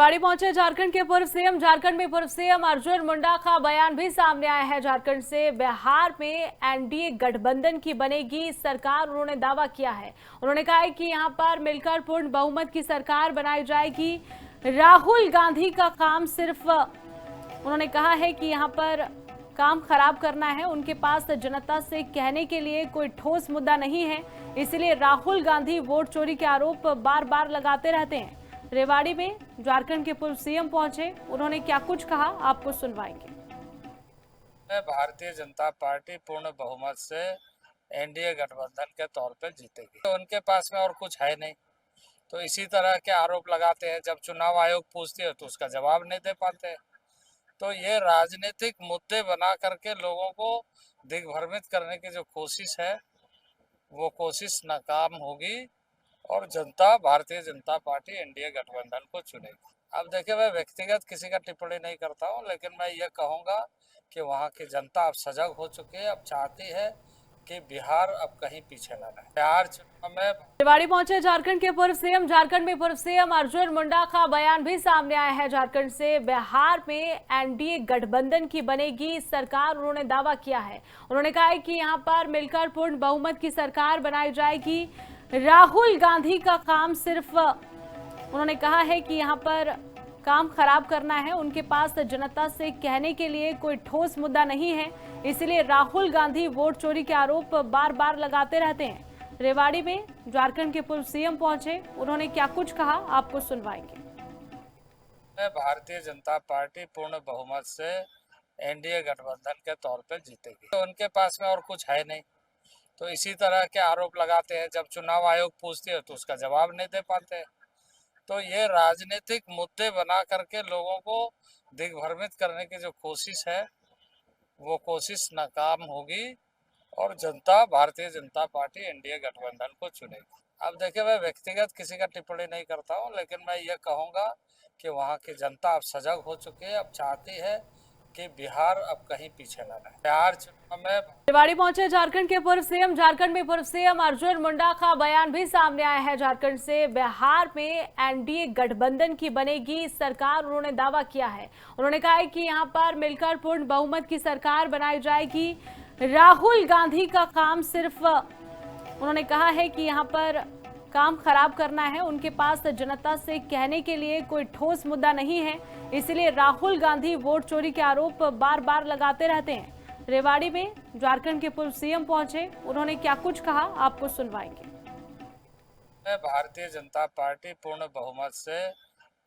रेवाड़ी पहुंचे झारखंड के पूर्व सीएम। झारखंड में पूर्व सीएम अर्जुन मुंडा का बयान भी सामने आया है। झारखंड से बिहार में एनडीए गठबंधन की बनेगी सरकार, उन्होंने दावा किया है। उन्होंने कहा है कि यहां पर मिलकर पूर्ण बहुमत की सरकार बनाई जाएगी। राहुल गांधी का काम सिर्फ, उन्होंने कहा है कि यहां पर काम खराब करना है, उनके पास जनता से कहने के लिए कोई ठोस मुद्दा नहीं है, इसलिए राहुल गांधी वोट चोरी के आरोप बार बार लगाते रहते हैं। रेवाड़ी में झारखंड के पूर्व सीएम पहुंचे, उन्होंने क्या कुछ कहा आपको सुनवाएंगे। भारतीय जनता पार्टी पूर्ण बहुमत से एनडीए गठबंधन के तौर पर जीतेगी। तो उनके पास में और कुछ है नहीं, तो इसी तरह के आरोप लगाते हैं। जब चुनाव आयोग पूछती है तो उसका जवाब नहीं दे पाते। तो ये राजनीतिक मुद्दे बना करके लोगों को दिग्भ्रमित करने की जो कोशिश है, वो कोशिश नाकाम होगी और जनता भारतीय जनता पार्टी एनडीए गठबंधन को चुनेगी। अब देखिए, मैं व्यक्तिगत किसी का टिप्पणी नहीं करता हूँ, लेकिन मैं ये कहूँगा कि वहाँ की जनता अब सजग हो चुकी है, अब चाहती है कि बिहार अब कहीं पीछे न रहे। बिहार चुनाव में रेवाड़ी पहुंचे झारखंड के पूर्व सीएम। झारखंड में पूर्व सीएम अर्जुन मुंडा का बयान भी सामने आया है। झारखंड से बिहार में एनडीए गठबंधन की बनेगी सरकार, उन्होंने दावा किया है। उन्होंने कहा है कि यहां पर मिलकर पूर्ण बहुमत की सरकार बनाई जाएगी। राहुल गांधी का काम सिर्फ, उन्होंने कहा है कि यहां पर काम खराब करना है, उनके पास जनता से कहने के लिए कोई ठोस मुद्दा नहीं है, इसलिए राहुल गांधी वोट चोरी के आरोप बार बार लगाते रहते हैं। रेवाड़ी में झारखंड के पूर्व सीएम पहुंचे, उन्होंने क्या कुछ कहा आपको सुनवाएंगे। भारतीय जनता पार्टी पूर्ण बहुमत से एनडीए गठबंधन के तौर पर जीतेगी। तो उनके पास में और कुछ है नहीं, तो इसी तरह के आरोप लगाते हैं। जब चुनाव आयोग पूछती है तो उसका जवाब नहीं दे पाते। तो ये राजनीतिक मुद्दे बना करके लोगों को दिग्भ्रमित करने की जो कोशिश है, वो कोशिश नाकाम होगी और जनता भारतीय जनता पार्टी एनडीए गठबंधन को चुनेगी। अब देखिए, मैं व्यक्तिगत किसी का टिप्पणी नहीं करता हूँ, लेकिन मैं ये कहूँगा कि वहाँ की जनता अब सजग हो चुकी है, अब चाहती है कि बिहार अब कहीं पीछे न रहे। बिहार चुनाव में रेवाड़ी पहुंचे झारखंड के पूर्व सीएम। झारखंड में पूर्व सीएम अर्जुन मुंडा का बयान भी सामने आया है। झारखंड से बिहार में एनडीए गठबंधन की बनेगी सरकार, उन्होंने दावा किया है। उन्होंने कहा है कि यहां पर मिलकर पूर्ण बहुमत की सरकार बनाई जाएगी। राहुल गांधी का काम सिर्फ, उन्होंने कहा है कि यहां पर काम खराब करना है, उनके पास जनता से कहने के लिए कोई ठोस मुद्दा नहीं है, इसलिए राहुल गांधी वोट चोरी के आरोप बार बार लगाते रहते हैं। रेवाड़ी में झारखंड के पूर्व सीएम पहुंचे, उन्होंने क्या कुछ कहा आपको सुनवाएंगे। भारतीय जनता पार्टी पूर्ण बहुमत से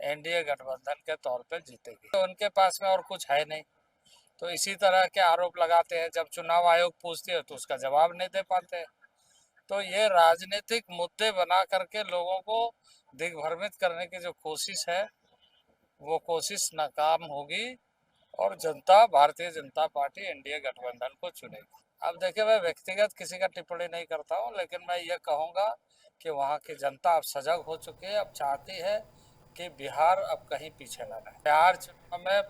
एनडीए गठबंधन के तौर पर जीतेगी। तो उनके पास में और कुछ है नहीं, तो इसी तरह के आरोप लगाते हैं। जब चुनाव आयोग पूछती है तो उसका जवाब नहीं दे पाते। तो ये राजनीतिक मुद्दे बना करके लोगों को दिग्भ्रमित करने की जो कोशिश है, वो कोशिश नाकाम होगी और जनता भारतीय जनता पार्टी एनडीए गठबंधन को चुनेगी। अब देखिए, मैं व्यक्तिगत किसी का टिप्पणी नहीं करता हूँ, लेकिन मैं ये कहूँगा कि वहाँ की जनता अब सजग हो चुकी है, अब चाहती है कि बिहार अब कहीं पीछे न रहे। बिहार चुनाव में